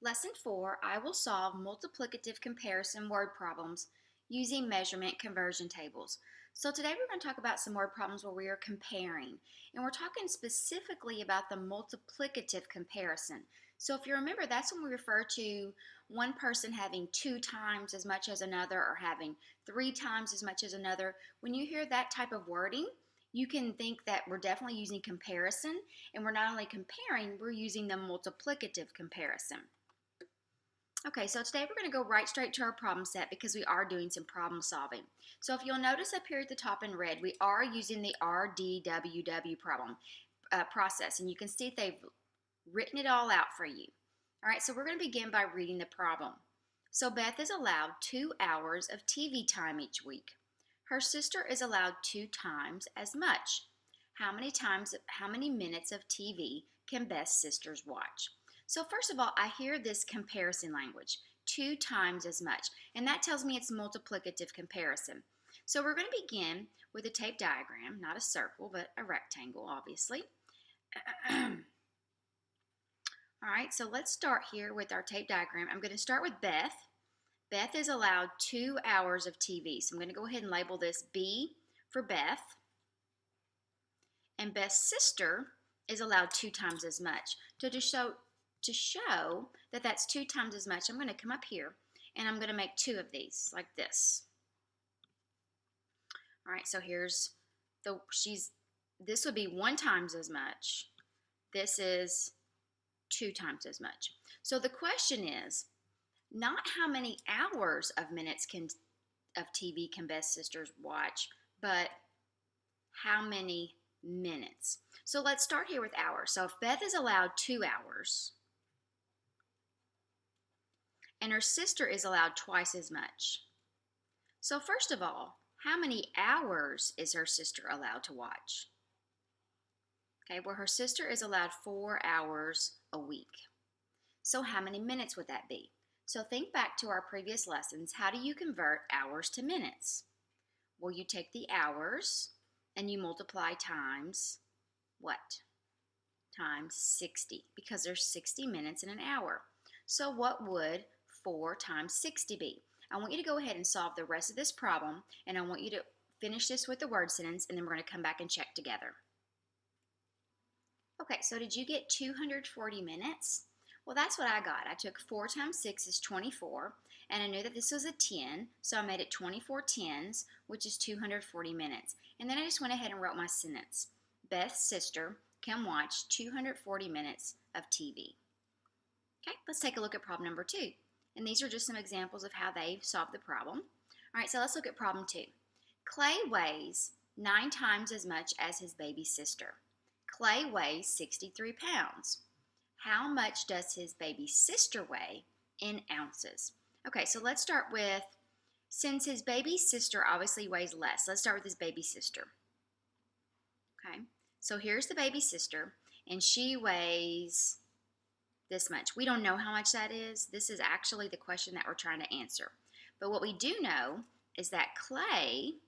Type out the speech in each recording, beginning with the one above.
Lesson 4, I will solve multiplicative comparison word problems using measurement conversion tables. So today we're going to talk about some word problems where we are comparing. And we're talking specifically about the multiplicative comparison. So if you remember, that's when we refer to one person having 2 times as much as another or having 3 times as much as another. When you hear that type of wording, you can think that we're definitely using comparison. And we're not only comparing, we're using the multiplicative comparison. Okay, so today we're going to go right straight to our problem set because we are doing some problem solving. So if you'll notice up here at the top in red, we are using the RDWW problem process, and you can see they've written it all out for you. All right, so we're going to begin by reading the problem. So Beth is allowed 2 hours of TV time each week. Her sister is allowed 2 times as much. How many minutes of TV can Beth's sisters watch? So first of all, I hear this comparison language, 2 times as much, and that tells me it's multiplicative comparison. So we're going to begin with a tape diagram, not a circle, but a rectangle, obviously. All right, so let's start here with our tape diagram. I'm going to start with Beth. Beth is allowed 2 hours of TV, so I'm going to go ahead and label this B for Beth. And Beth's sister is allowed 2 times as much. To show that that's 2 times as much, I'm going to come up here and I'm going to make 2 of these like this. All right, so here's this would be 1 times as much. This is 2 times as much. So the question is not how many hours of TV can Beth's sisters watch, but how many minutes. So let's start here with hours. So if Beth is allowed 2 hours, and her sister is allowed twice as much. So first of all, how many hours is her sister allowed to watch? Okay, well her sister is allowed 4 hours a week. So how many minutes would that be? So think back to our previous lessons. How do you convert hours to minutes? Well, you take the hours and you multiply times what? Times 60, because there's 60 minutes in an hour. So what would 4 times 60 be? I want you to go ahead and solve the rest of this problem, and I want you to finish this with the word sentence, and then we're going to come back and check together. Okay, so did you get 240 minutes? Well, that's what I got. I took 4 times 6 is 24, and I knew that this was a 10, so I made it 24 tens, which is 240 minutes. And then I just went ahead and wrote my sentence. Beth's sister can watch 240 minutes of TV. Okay, let's take a look at problem number 2. And these are just some examples of how they've solved the problem. All right, so let's look at problem 2. Clay weighs 9 times as much as his baby sister. Clay weighs 63 pounds. How much does his baby sister weigh in ounces? Okay, so let's start with, since his baby sister obviously weighs less, let's start with his baby sister. Okay, so here's the baby sister, and she weighs this much. We don't know how much that is. This is actually the question that we're trying to answer. But what we do know is that Clay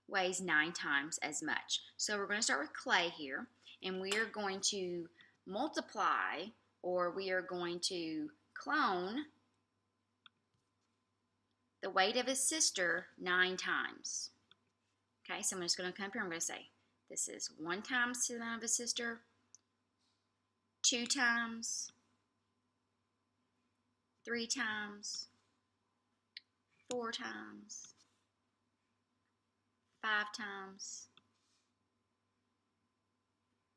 weighs 9 times as much. So we're going to start with Clay here, and we are going to multiply, or we are going to clone the weight of his sister 9 times. Okay, so I'm just going to come up here, I'm going to say this is 1 times the amount of his sister, 2 times, 3 times, 4 times, 5 times,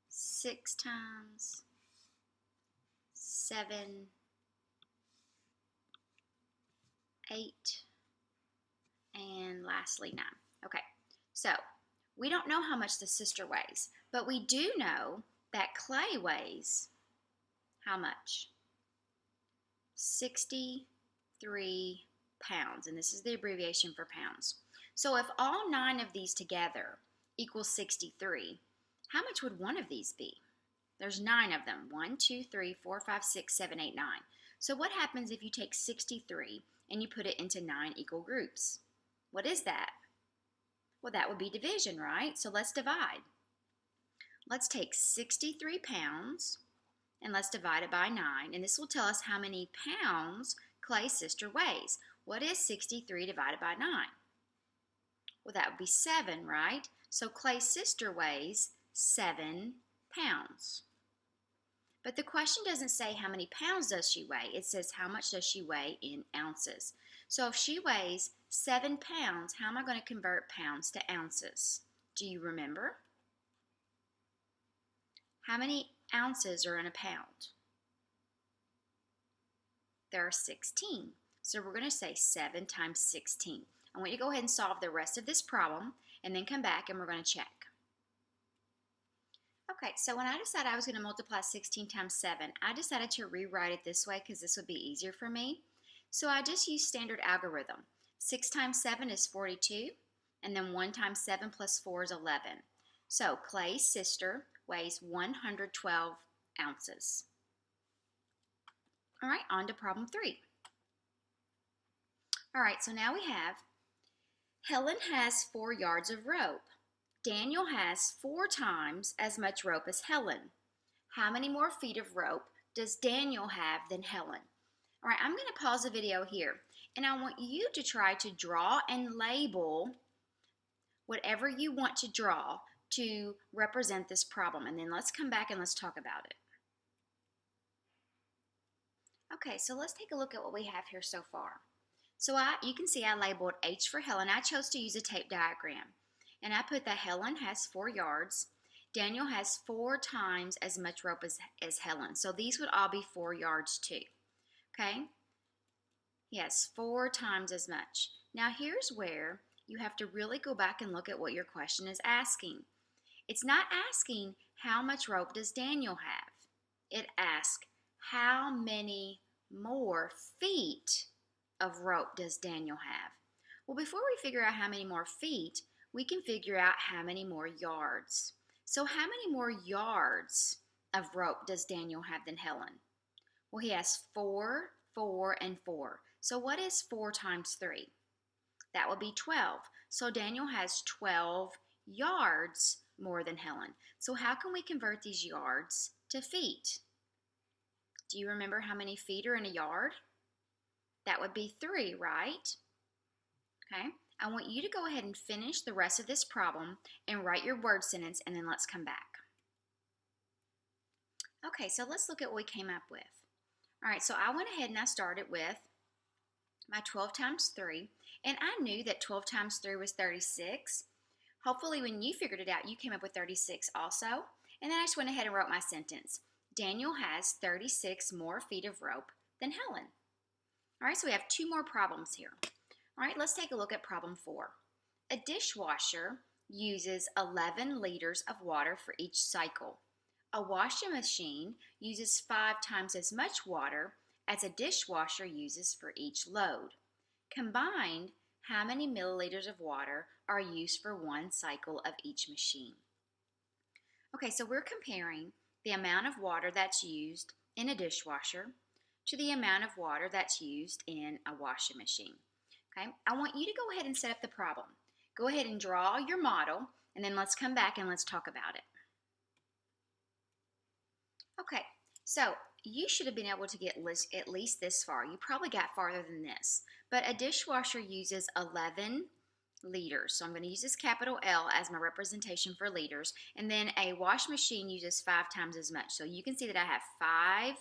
6 times, 7, 8, and lastly 9. Okay, so we don't know how much the sister weighs, but we do know that Clay weighs how much? 63 pounds, and this is the abbreviation for pounds. So if all 9 of these together equals 63, how much would one of these be? There's 9 of them. 1, 2, 3, 4, 5, 6, 7, 8, 9. So what happens if you take 63 and you put it into 9 equal groups? What is that? Well, that would be division, right? So let's divide. Let's take 63 pounds and let's divide it by 9. And this will tell us how many pounds Clay's sister weighs. What is 63 divided by 9? Well, that would be 7, right? So Clay's sister weighs 7 pounds. But the question doesn't say how many pounds does she weigh. It says how much does she weigh in ounces. So if she weighs 7 pounds, how am I going to convert pounds to ounces? Do you remember? How many ounces are in a pound? There are 16. So we're going to say 7 times 16. I want you to go ahead and solve the rest of this problem and then come back and we're going to check. Okay, so when I decided I was going to multiply 16 times 7, I decided to rewrite it this way because this would be easier for me. So I just used standard algorithm. 6 times 7 is 42, and then 1 times 7 plus 4 is 11. So Clay's sister weighs 112 ounces. All right, on to problem 3. All right, so now we have Helen has 4 yards of rope. Daniel has 4 times as much rope as Helen. How many more feet of rope does Daniel have than Helen? All right, I'm going to pause the video here, and I want you to try to draw and label whatever you want to draw to represent this problem, and then let's come back and let's talk about it. Okay, so let's take a look at what we have here so far. So you can see I labeled H for Helen. I chose to use a tape diagram. And I put that Helen has 4 yards. Daniel has 4 times as much rope as Helen. So these would all be 4 yards too. Okay? Yes, 4 times as much. Now here's where you have to really go back and look at what your question is asking. It's not asking how much rope does Daniel have. It asks how many more feet of rope does Daniel have. Well, before we figure out how many more feet, we can figure out how many more yards. So how many more yards of rope does Daniel have than Helen? Well, he has 4, 4, and 4. So what is 4 times 3? That would be 12. So Daniel has 12 yards more than Helen. So how can we convert these yards to feet? Do you remember how many feet are in a yard? That would be 3, right? Okay. I want you to go ahead and finish the rest of this problem and write your word sentence, and then let's come back. Okay, so let's look at what we came up with. All right, so I went ahead and I started with my 12 times 3, and I knew that 12 times 3 was 36. Hopefully when you figured it out, you came up with 36 also. And then I just went ahead and wrote my sentence. Daniel has 36 more feet of rope than Helen. All right, so we have 2 more problems here. All right, let's take a look at problem 4. A dishwasher uses 11 liters of water for each cycle. A washing machine uses 5 times as much water as a dishwasher uses for each load. Combined, how many milliliters of water are used for one cycle of each machine? Okay, so we're comparing the amount of water that's used in a dishwasher to the amount of water that's used in a washing machine. Okay, I want you to go ahead and set up the problem. Go ahead and draw your model, and then let's come back and let's talk about it. Okay, so you should have been able to get at least this far. You probably got farther than this. But a dishwasher uses 11 liters. So I'm going to use this capital L as my representation for liters. And then a wash machine uses 5 times as much. So you can see that I have 5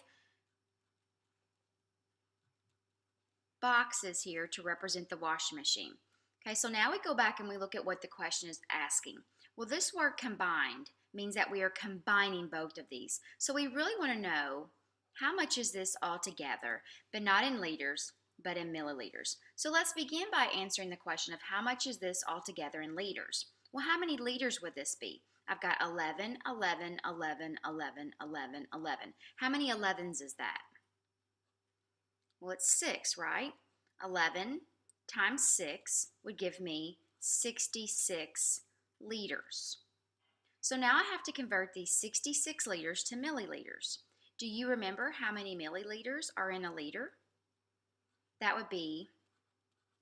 boxes here to represent the washing machine. Okay, so now we go back and we look at what the question is asking. Well, this word combined means that we are combining both of these. So we really want to know how much is this all together, but not in liters, but in milliliters. So let's begin by answering the question of how much is this all together in liters. Well, how many liters would this be? I've got 11, 11, 11, 11, 11, 11. How many 11s is that? Well, it's 6, right? 11 times 6 would give me 66 liters. So now I have to convert these 66 liters to milliliters. Do you remember how many milliliters are in a liter? That would be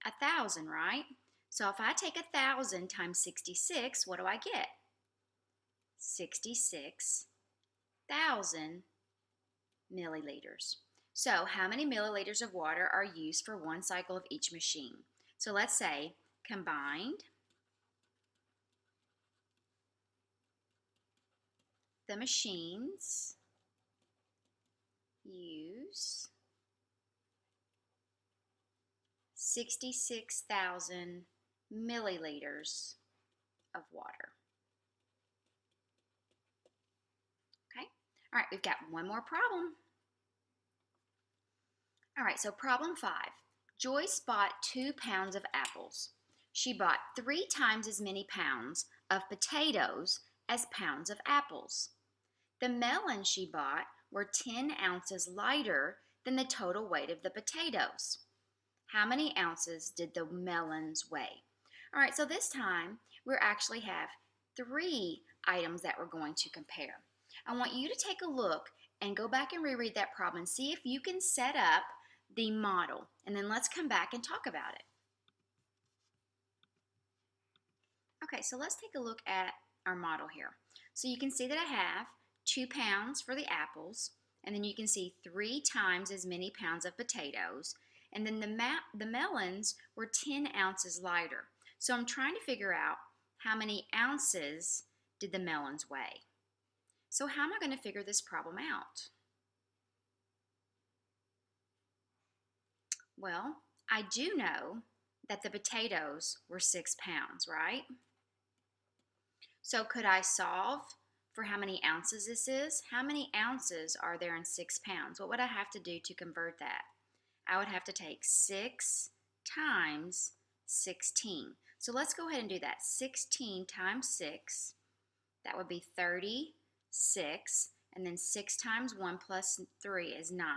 1,000, right? So if I take 1,000 times 66, what do I get? 66,000 milliliters. So how many milliliters of water are used for one cycle of each machine? So let's say combined, the machines use 66,000 milliliters of water. Okay, all right, we've got one more problem. All right, so problem 5. Joyce bought 2 pounds of apples. She bought 3 times as many pounds of potatoes as pounds of apples. The melons she bought were 10 ounces lighter than the total weight of the potatoes. How many ounces did the melons weigh? All right, so this time we actually have 3 items that we're going to compare. I want you to take a look and go back and reread that problem and see if you can set up the model, and then let's come back and talk about it. Okay, so let's take a look at our model here. So you can see that I have 2 pounds for the apples, and then you can see 3 times as many pounds of potatoes, and then the melons were 10 ounces lighter. So I'm trying to figure out how many ounces did the melons weigh. So how am I going to figure this problem out? Well, I do know that the potatoes were 6 pounds, right? So could I solve for how many ounces this is? How many ounces are there in 6 pounds? What would I have to do to convert that? I would have to take 6 times 16. So let's go ahead and do that. 16 times 6, that would be 36. And then 6 times 1 plus 3 is 9.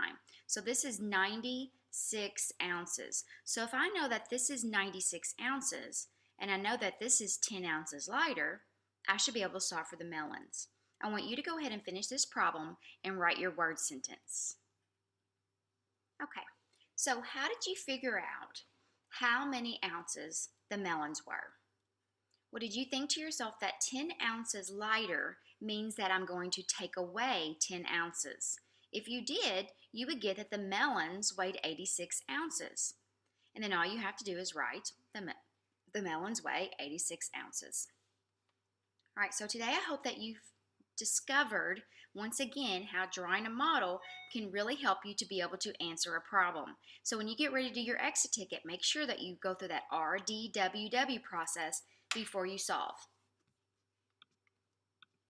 So this is 96 ounces. So if I know that this is 96 ounces, and I know that this is 10 ounces lighter, I should be able to solve for the melons. I want you to go ahead and finish this problem and write your word sentence. Okay, so how did you figure out how many ounces the melons were? Well, did you think to yourself that 10 ounces lighter means that I'm going to take away 10 ounces? If you did, you would get that the melons weighed 86 ounces. And then all you have to do is write the melons weigh 86 ounces. All right, so today I hope that you've discovered once again how drawing a model can really help you to be able to answer a problem. So when you get ready to do your exit ticket, make sure that you go through that RDWW process before you solve.